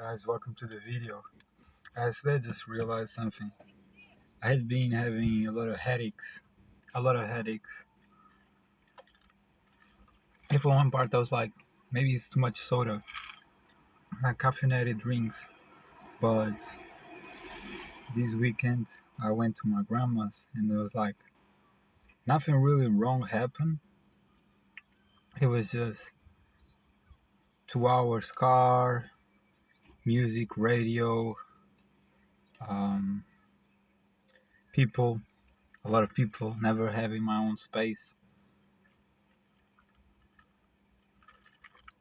guys, welcome to the video. Today I just realized something. I had been having a lot of headaches. A lot of headaches. And for one part I was like, maybe it's too much soda. Like caffeinated drinks. But this weekend I went to my grandma's and it was like nothing really wrong happened. It was just 2 hours car, music, radio, um, people, a lot of people, never having my own space.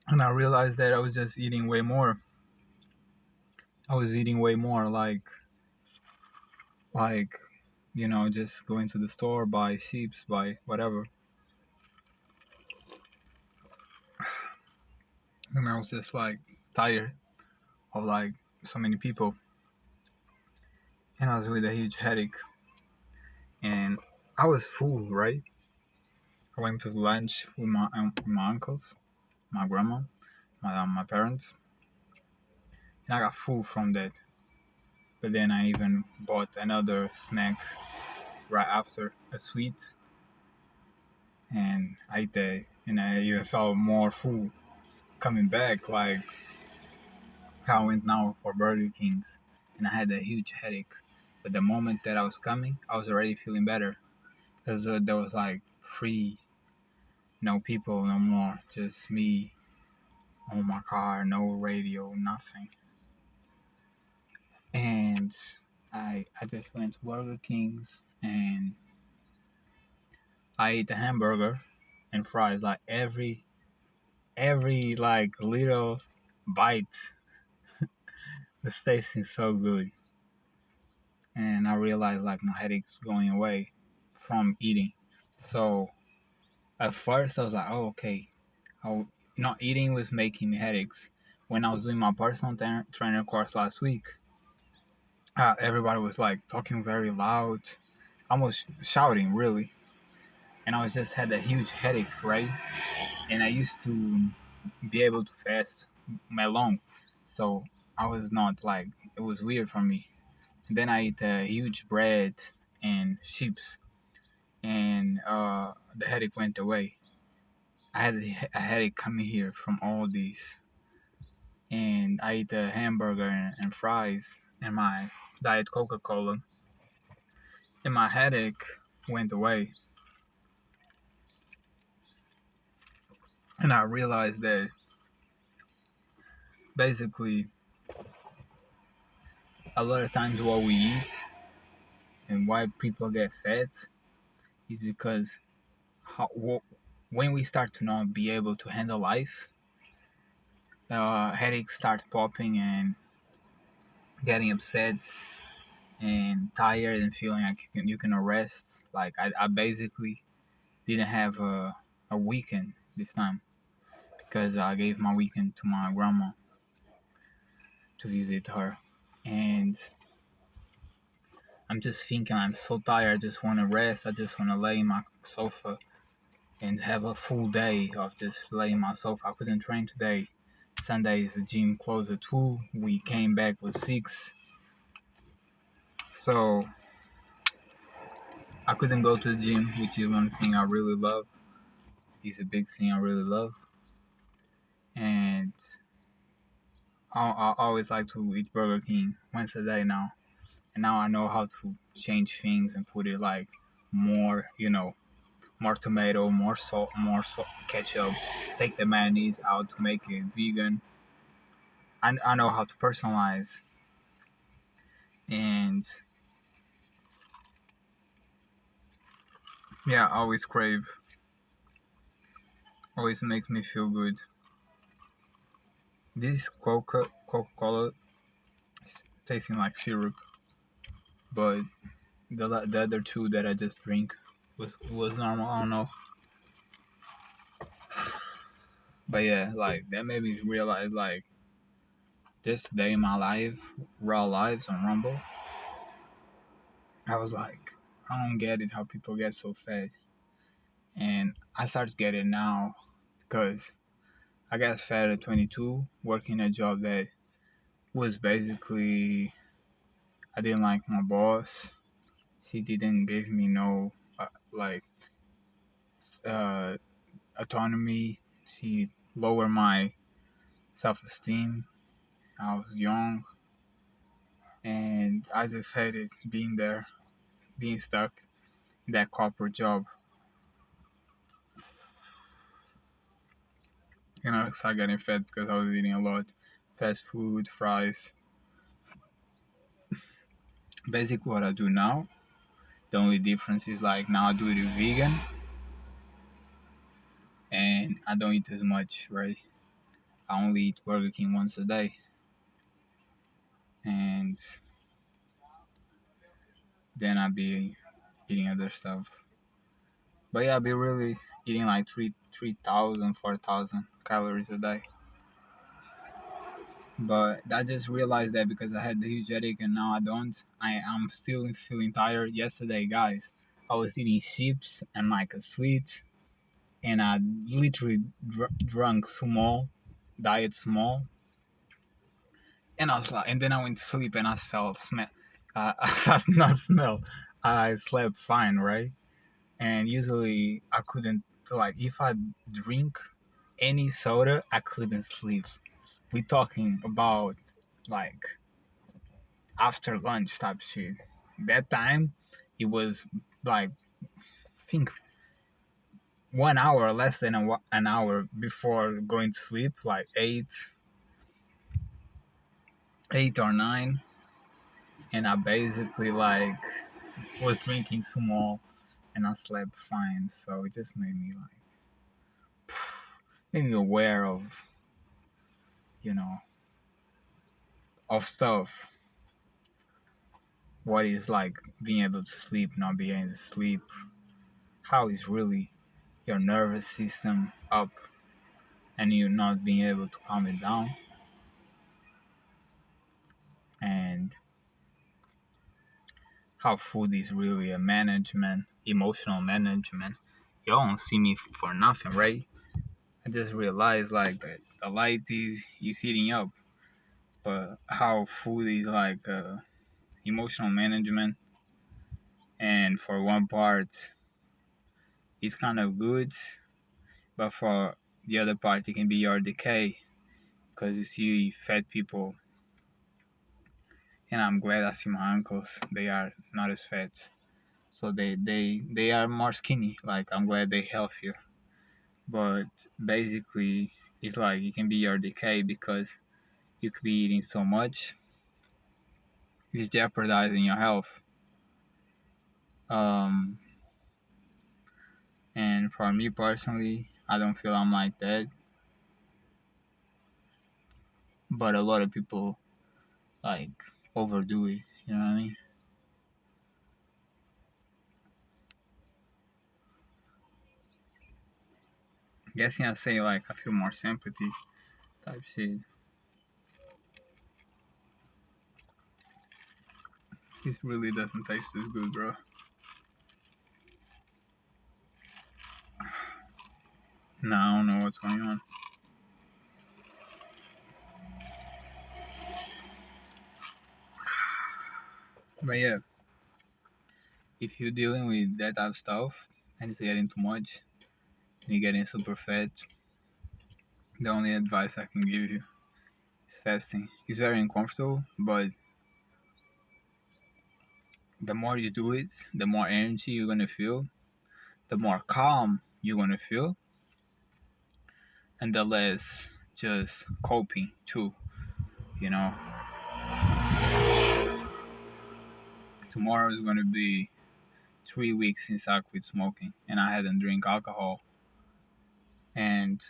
And I realized that I was just eating way more. I was eating way more, like just going to the store, buy chips, buy whatever. And I was just like tired of like so many people, and I was with a huge headache, and I was full, right? I went to lunch with my uncles, my grandma, my parents, and I got full from that. But then I even bought another snack right after, a sweet, and I ate that, and I even felt more full coming back. Like I went now for Burger King's, and I had a huge headache. But the moment that I was coming, I was already feeling better because there was like free, no people, no more, just me on my car, no radio, nothing. And I just went to Burger King's and I ate a hamburger and fries. Like every like little bite was tasting so good, and I realized like my headache's going away from eating. So at first I was like, oh okay, not eating was making me headaches. When I was doing my personal trainer course last week, everybody was like talking very loud, almost shouting really, and I was just had a huge headache, right? And I used to be able to fast my lung, so I was not like, it was weird for me. Then I ate a huge bread and chips, and the headache went away. I had a headache coming here from all these, and I ate a hamburger and fries and my diet Coca-Cola, and my headache went away. And I realized that basically a lot of times what we eat and why people get fat is because when we start to not be able to handle life, headaches start popping and getting upset and tired and feeling like you can rest. Like I basically didn't have a weekend this time because I gave my weekend to my grandma to visit her, and I'm just thinking I'm so tired. I just want to rest. I just want to lay in my sofa and have a full day of just laying my sofa. I couldn't train today. Sundays the gym closed at 2. We came back with 6. So I couldn't go to the gym, which is one thing I really love. It's a big thing I really love. And I always like to eat Burger King once a day now. And now I know how to change things and put it like more, more tomato, more salt, ketchup. Take the mayonnaise out to make it vegan. I know how to personalize, and yeah, always crave. Always makes me feel good. This Coca-Cola tasting like syrup, but the other two that I just drink was normal. I don't know, but yeah, like that made me realize like this day in my life, raw lives on Rumble. I was like, I don't get it how people get so fat, and I start to get it now because I got fat at 22, working a job that was basically I didn't like my boss. She didn't give me no like uh, autonomy. She lowered my self-esteem. I was young, and I just hated being there, being stuck in that corporate job. I started getting fat because I was eating a lot, fast food, fries. Basically, what I do now, the only difference is like now I do it vegan, and I don't eat as much, right? I only eat Burger King once a day, and then I'll be eating other stuff. But yeah, I'll be really eating like 3,000, 4,000 calories a day. But I just realized that because I had the huge headache and now I don't. I'm still feeling tired. Yesterday, guys, I was eating chips and like a sweet, and I literally drunk small, diet small, and I was like, and then I went to sleep and I felt smell. I not smell. I slept fine, right? And usually I couldn't like if I drink any soda, I couldn't sleep. We talking about like after lunch type shit. That time, it was like I think 1 hour, less than an hour before going to sleep, like eight or nine, and I basically like was drinking small, and I slept fine. So it just made me like made me aware of you know of stuff. What is like being able to sleep, not being able to sleep? How is really your nervous system up and you not being able to calm it down, and how food is really a management, emotional management. Y'all don't see me for nothing, right? I just realized like that the light is heating up, but how food is like emotional management, and for one part it's kind of good, but for the other part it can be your decay because you see fat people, and I'm glad I see my uncles. They are not as fat, so they are more skinny. Like I'm glad they healthier, but basically it's like it can be your decay because you could be eating so much, it's jeopardizing your health. Um, and for me personally, I don't feel I'm like that, but a lot of people like overdo it. You know what I mean? Guessing I say like I feel more sympathy type shit. This really doesn't taste as good, bro. No, I don't know what's going on. But yeah, if you're dealing with that type of stuff and it's getting too much and you're getting super fat, the only advice I can give you is fasting. It's very uncomfortable, but the more you do it, the more energy you're gonna feel, the more calm you're gonna feel, and the less just coping too. You know, tomorrow is gonna be 3 weeks since I quit smoking, and I hadn't drink alcohol, and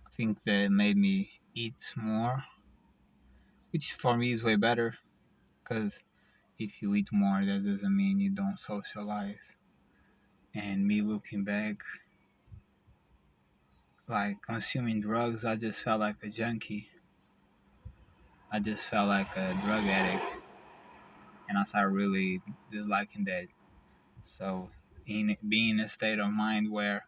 I think that made me eat more, which for me is way better because if you eat more, that doesn't mean you don't socialize. And me looking back, like consuming drugs, I just felt like a junkie. I just felt like a drug addict, and I started really disliking that. So, being in a state of mind where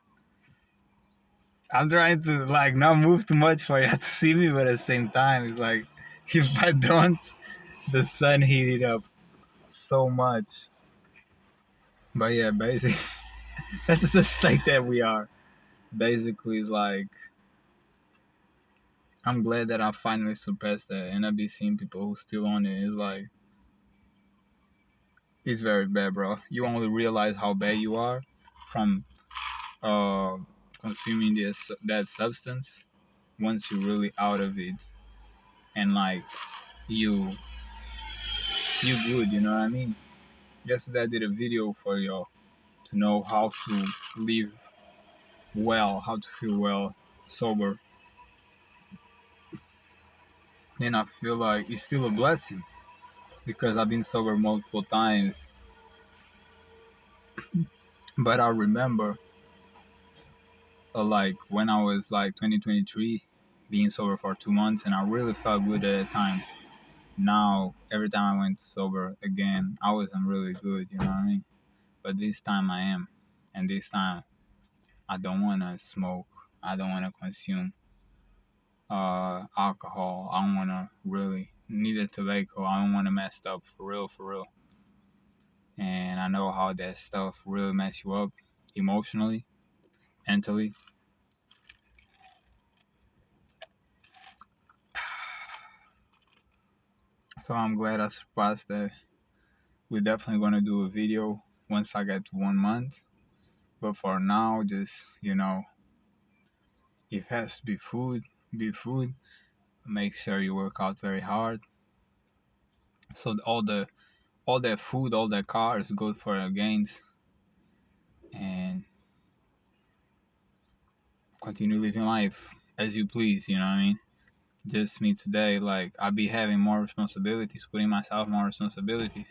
I'm trying to like not move too much for you to see me, but at the same time, it's like if I don't, the sun heat it up so much. But yeah, basically, that's the state that we are. Basically, it's like I'm glad that I finally surpassed that, and I be seeing people who still on it. It's like it's very bad, bro. You only realize how bad you are from uh consuming that substance once you're really out of it, and like you you good. You know what I mean? Yesterday I did a video for y'all to know how to live well, how to feel well sober, and I feel like it's still a blessing because I've been sober multiple times. But I remember, like when I was like 2023, being sober for 2 months, and I really felt good at that time. Now, every time I went sober again, I wasn't really good, you know what I mean? But this time I am, and this time I don't wanna smoke. I don't wanna consume alcohol. I don't wanna really neither tobacco. I don't wanna mess up for real, for real. And I know how that stuff really mess you up emotionally, mentally. So I'm glad I surpassed that. We're definitely gonna do a video once I get to 1 month. But for now, just if it has to be food, be food. Make sure you work out very hard. So all that food, all that carbs, good for your gains, and continue living life as you please. You know what I mean? Just me today, like I be having more responsibilities, putting myself more responsibilities,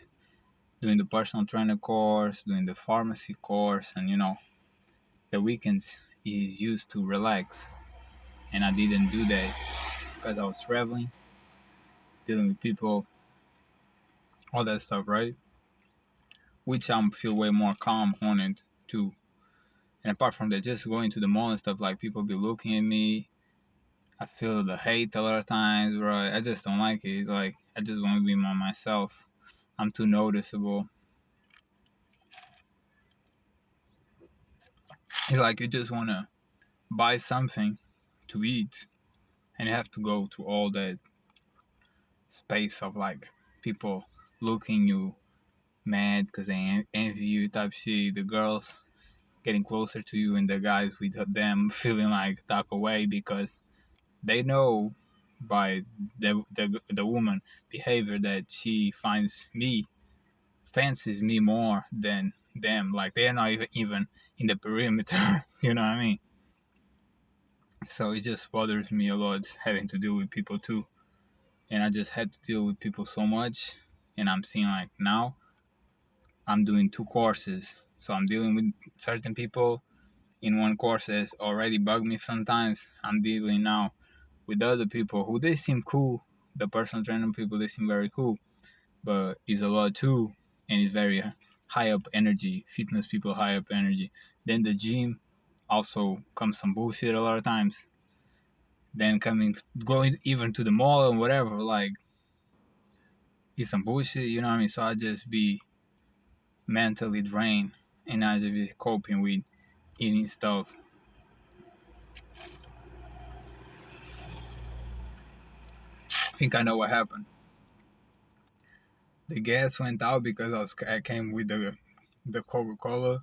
doing the personal trainer course, doing the pharmacy course, and the weekends is used to relax, and I didn't do that because I was traveling, dealing with people, all that stuff, right? Which I'm feel way more calm on it too. And apart from that, just going to the mall and stuff, like people be looking at me. I feel the hate a lot of times, right? I just don't like it. It's like I just want to be myself. I'm too noticeable. It's like you just want to buy something to eat, and you have to go to all that space of like people looking you mad because they envy you type shit. The girls getting closer to you, and the guys with them feeling like type away because they know by the woman behavior that she finds me fancies me more than them. Like they're not even in the perimeter. You know what I mean? So it just bothers me a lot having to deal with people too. And I just had to deal with people so much. And I'm seeing like now I'm doing two courses. So I'm dealing with certain people in one course that already bug me sometimes. I'm dealing now with other people who they seem cool. The personal trainer people, they seem very cool, but it's a lot too, and it's very high up energy. Fitness people, high up energy. Then the gym also comes some bullshit a lot of times. Then going even to the mall and whatever, like it's some bullshit. You know what I mean? So I just be mentally drained, and I just be coping with eating stuff. I think I know what happened. The gas went out because I came with the Coca Cola,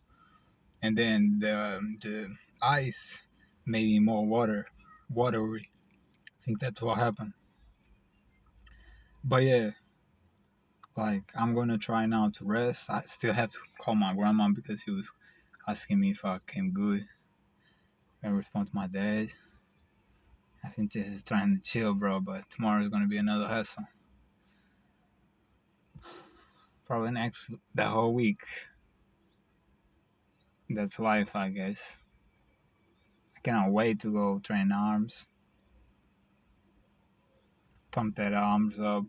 and then the ice made me more watery. I think that's what happened. But yeah, like I'm gonna try now to rest. I still have to call my grandma because she was asking me if I came good and respond to my dad. I think this is trying to chill, bro. But tomorrow is gonna be another hustle. Probably next the whole week. That's life, I guess. I cannot wait to go train arms, pump that arms up,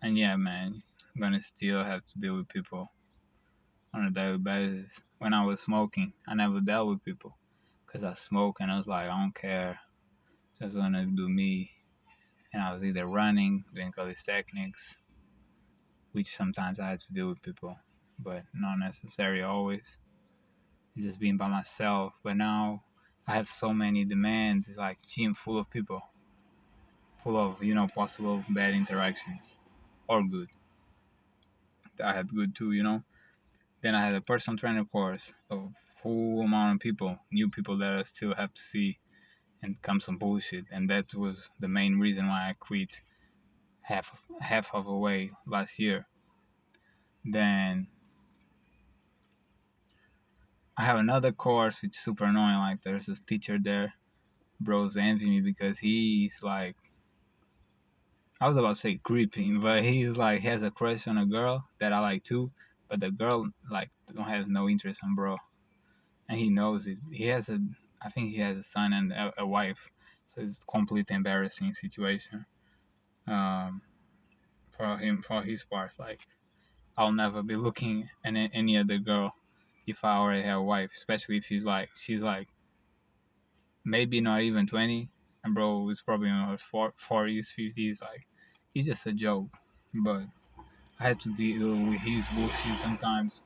and yeah, man, I'm gonna still have to deal with people on a daily basis. When I was smoking, I never dealt with people because I smoke, and I was like, I don't care, just gonna do me. And I was either running, doing calisthenics, which sometimes I had to deal with people, but not necessarily always. Just being by myself. But now I have so many demands. It's like gym full of people, full of possible bad interactions, or good. I had good too. Then I had a personal trainer course, a full amount of people, new people that I still have to see, and come some bullshit. And that was the main reason why I quit half of a way last year. Then I have another course which is super annoying. Like there's this teacher there, bros envy me because he's like, I was about to say creeping, but he's like he has a crush on a girl that I like too, but the girl like don't have no interest in bro, and he knows it. I think he has a son and a wife, so it's a complete embarrassing situation. Um, for him, for his part, like I'll never be looking at any other girl if I already have a wife, especially if she's like maybe not even 20, and bro is probably in her 40s, 50s. Like he's just a joke, but I had to deal with his bullshit sometimes.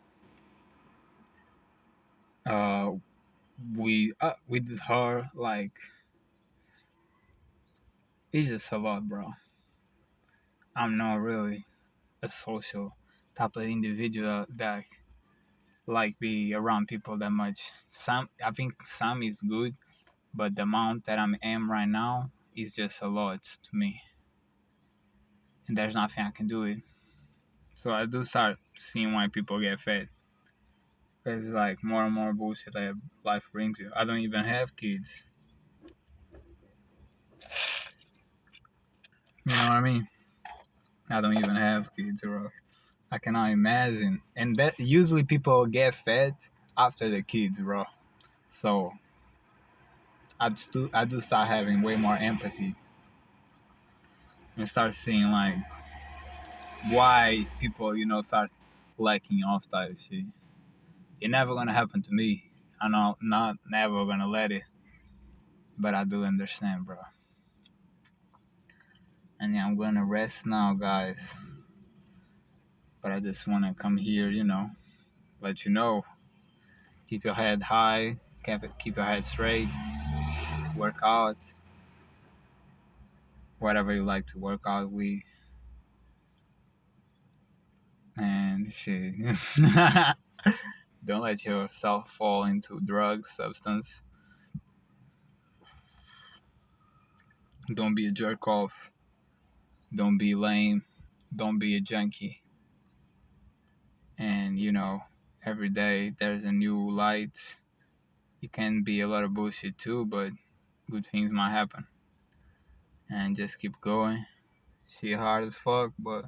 Uh, we with her, like it's just a lot, bro. I'm not really a social type of individual that like be around people that much. I think some is good, but the amount that I am right now is just a lot to me, and there's nothing I can do it. So I do start seeing why people get fed. Cause it's like more and more bullshit that life brings you. I don't even have kids. You know what I mean? I don't even have kids, bro. I cannot imagine. And that usually people get fed after the kids, bro. So I do start having way more empathy and start seeing like why people, start liking off type shit. It's never gonna happen to me. I know not never gonna let it, but I do understand, bro. And yeah, I'm gonna rest now, guys. But I just wanna come here, let you know. Keep your head high, keep your head straight, work out, whatever you like to work out with, and shit. Don't let yourself fall into drugs, substance. Don't be a jerk off. Don't be lame. Don't be a junkie. And every day there's a new light. It can be a lot of bullshit too, but good things might happen. And just keep going. Shit hard as fuck, but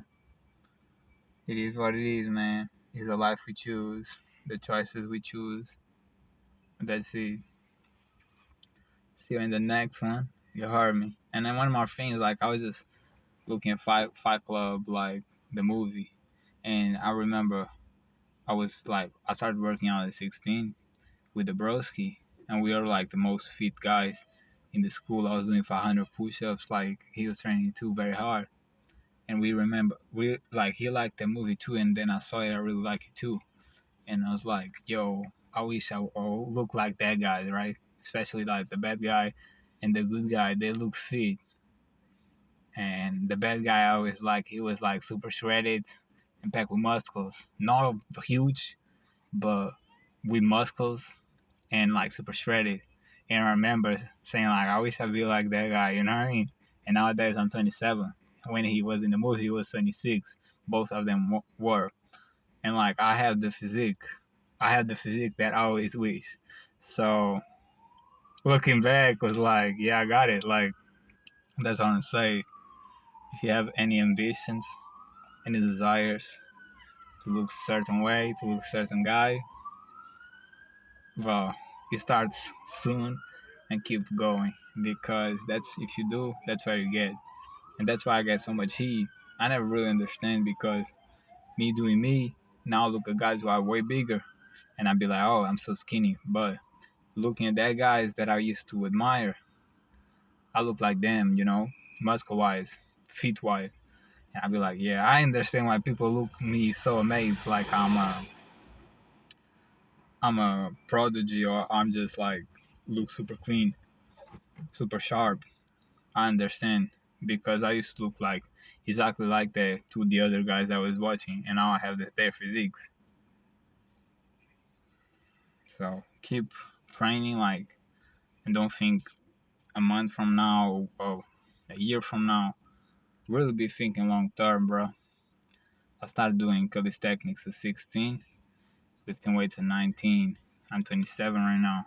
it is what it is, man. It's the life we choose, the choices we choose. That's it. See you in the next one. You heard me. And then one more thing, like I was just looking at Fight Club, like the movie, and I remember I started working out at 16 with the broski, and we are like the most fit guys in the school. I was doing 500 push-ups, like he was training too very hard, and we remember we like he liked the movie too, and then I saw it, I really like it too, and I was like, yo, I wish I all look like that guy, right? Especially like the bad guy and the good guy, they look fit. And the bad guy I always like, he was like super shredded and packed with muscles. Not huge, but with muscles and like super shredded. And I remember saying like, I wish I'd be like that guy, you know what I mean? And nowadays I'm 27. When he was in the movie, he was 26. Both of them were. And like I have the physique. I have the physique that I always wish. So looking back was like, yeah, I got it. Like that's what I'm say. If you have any ambitions, any desires to look certain way, to look certain guy, well, it starts soon and keep going because that's if you do, that's what you get, and that's why I get so much heat. I never really understand because me doing me now look at guys who are way bigger, and I'd be like, oh, I'm so skinny, but looking at that guys that I used to admire, I look like them, muscle wise, feet wise. And I'd be like, yeah, I understand why people look at me so amazed, like I'm a prodigy, or I'm just like look super clean, super sharp. I understand because I used to look like exactly like that to the other guys I was watching, and now I have their physiques. So keep training, like, and don't think a month from now or a year from now. Really be thinking long term, bro. I started doing calisthenics at 16, lifting weights at 19. I'm 27 right now.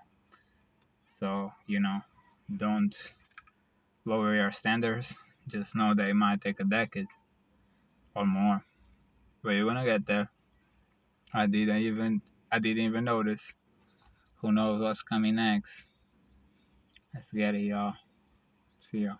So, don't lower your standards. Just know that it might take a decade or more. But you're gonna get there. I didn't even notice. Who knows what's coming next? Let's get it, y'all. See ya.